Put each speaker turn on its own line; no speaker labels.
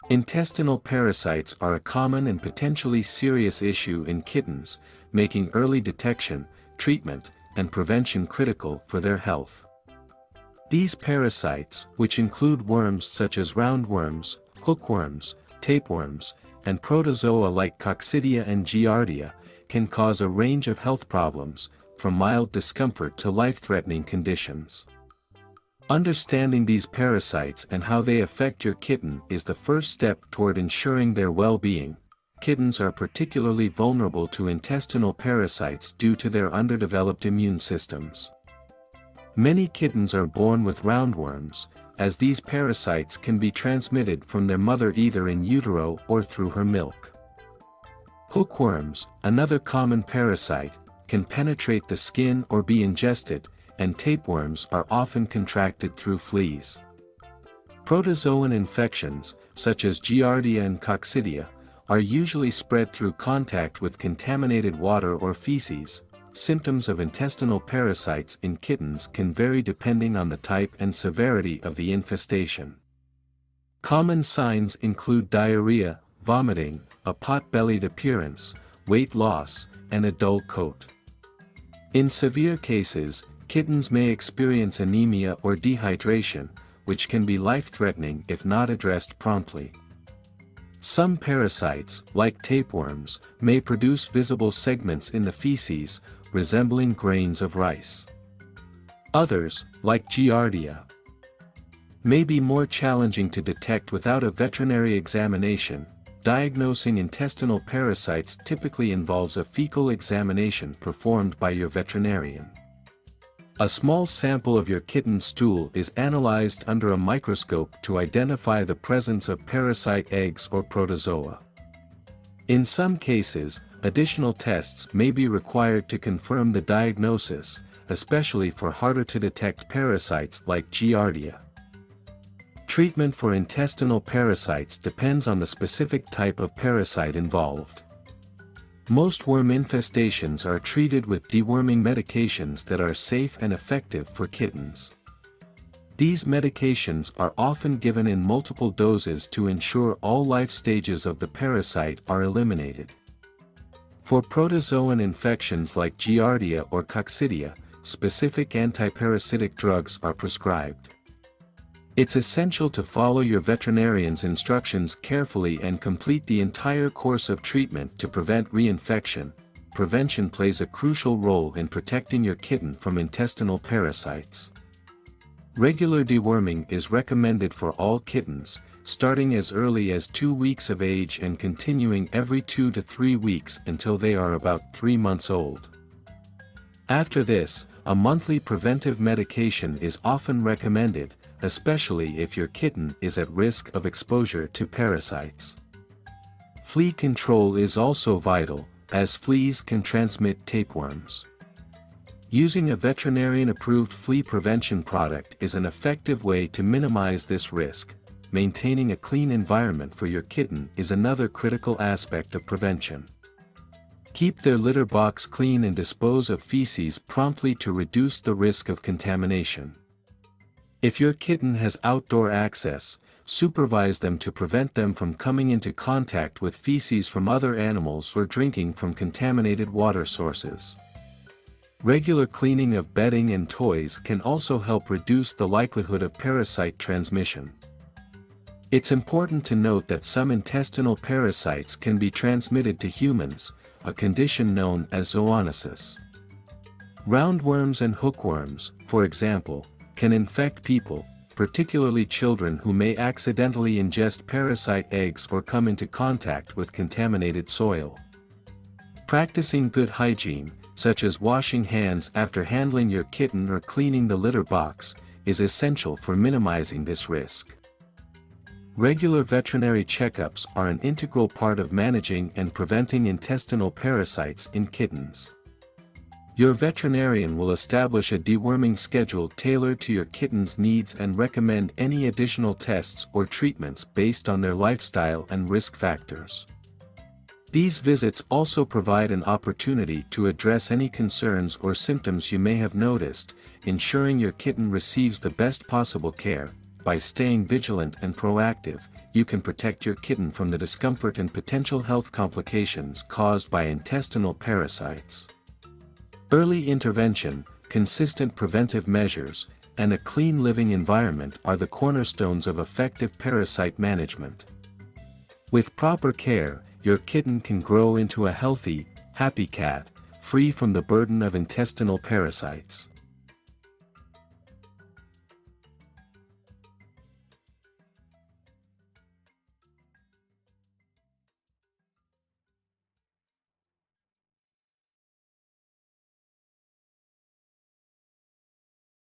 Intestinal parasites are a common and potentially serious issue in kittens, making early detection, treatment, and prevention critical for their health. These parasites, which include worms such as roundworms, hookworms, tapeworms, and protozoa like coccidia and giardia, can cause a range of health problems, from mild discomfort to life-threatening conditions. Understanding these parasites and how they affect your kitten is the first step toward ensuring their well-being. Kittens are particularly vulnerable to intestinal parasites due to their underdeveloped immune systems. Many kittens are born with roundworms, as these parasites can be transmitted from their mother either in utero or through her milk. Hookworms, another common parasite, can penetrate the skin or be ingested, and tapeworms are often contracted through fleas. Protozoan infections, such as giardia and coccidia, are usually spread through contact with contaminated water or feces. Symptoms of intestinal parasites in kittens can vary depending on the type and severity of the infestation. Common signs include diarrhea, vomiting, a pot-bellied appearance, weight loss, and a dull coat. In severe cases, kittens may experience anemia or dehydration, which can be life-threatening if not addressed promptly. Some parasites, like tapeworms, may produce visible segments in the feces, resembling grains of rice. Others, like giardia, may be more challenging to detect without a veterinary examination. Diagnosing intestinal parasites typically involves a fecal examination performed by your veterinarian. A small sample of your kitten's stool is analyzed under a microscope to identify the presence of parasite eggs or protozoa. In some cases, additional tests may be required to confirm the diagnosis, especially for harder-to-detect parasites like giardia. Treatment for intestinal parasites depends on the specific type of parasite involved. Most worm infestations are treated with deworming medications that are safe and effective for kittens. These medications are often given in multiple doses to ensure all life stages of the parasite are eliminated. For protozoan infections like giardia or coccidia, specific antiparasitic drugs are prescribed. It's essential to follow your veterinarian's instructions carefully and complete the entire course of treatment to prevent reinfection. Prevention plays a crucial role in protecting your kitten from intestinal parasites. Regular deworming is recommended for all kittens, starting as early as 2 weeks of age and continuing every 2 to 3 weeks until they are about 3 months old. After this, a monthly preventive medication is often recommended, especially if your kitten is at risk of exposure to parasites. Flea control is also vital, as fleas can transmit tapeworms. Using a veterinarian-approved flea prevention product is an effective way to minimize this risk. Maintaining a clean environment for your kitten is another critical aspect of prevention. Keep their litter box clean and dispose of feces promptly to reduce the risk of contamination. If your kitten has outdoor access, supervise them to prevent them from coming into contact with feces from other animals or drinking from contaminated water sources. Regular cleaning of bedding and toys can also help reduce the likelihood of parasite transmission. It's important to note that some intestinal parasites can be transmitted to humans, a condition known as zoonosis. Roundworms and hookworms, for example, can infect people, particularly children who may accidentally ingest parasite eggs or come into contact with contaminated soil. Practicing good hygiene, such as washing hands after handling your kitten or cleaning the litter box, is essential for minimizing this risk. Regular veterinary checkups are an integral part of managing and preventing intestinal parasites in kittens. Your veterinarian will establish a deworming schedule tailored to your kitten's needs and recommend any additional tests or treatments based on their lifestyle and risk factors. These visits also provide an opportunity to address any concerns or symptoms you may have noticed, ensuring your kitten receives the best possible care. by staying vigilant and proactive, you can protect your kitten from the discomfort and potential health complications caused by intestinal parasites. Early intervention, consistent preventive measures, and a clean living environment are the cornerstones of effective parasite management. With proper care, your kitten can grow into a healthy, happy cat, free from the burden of intestinal parasites.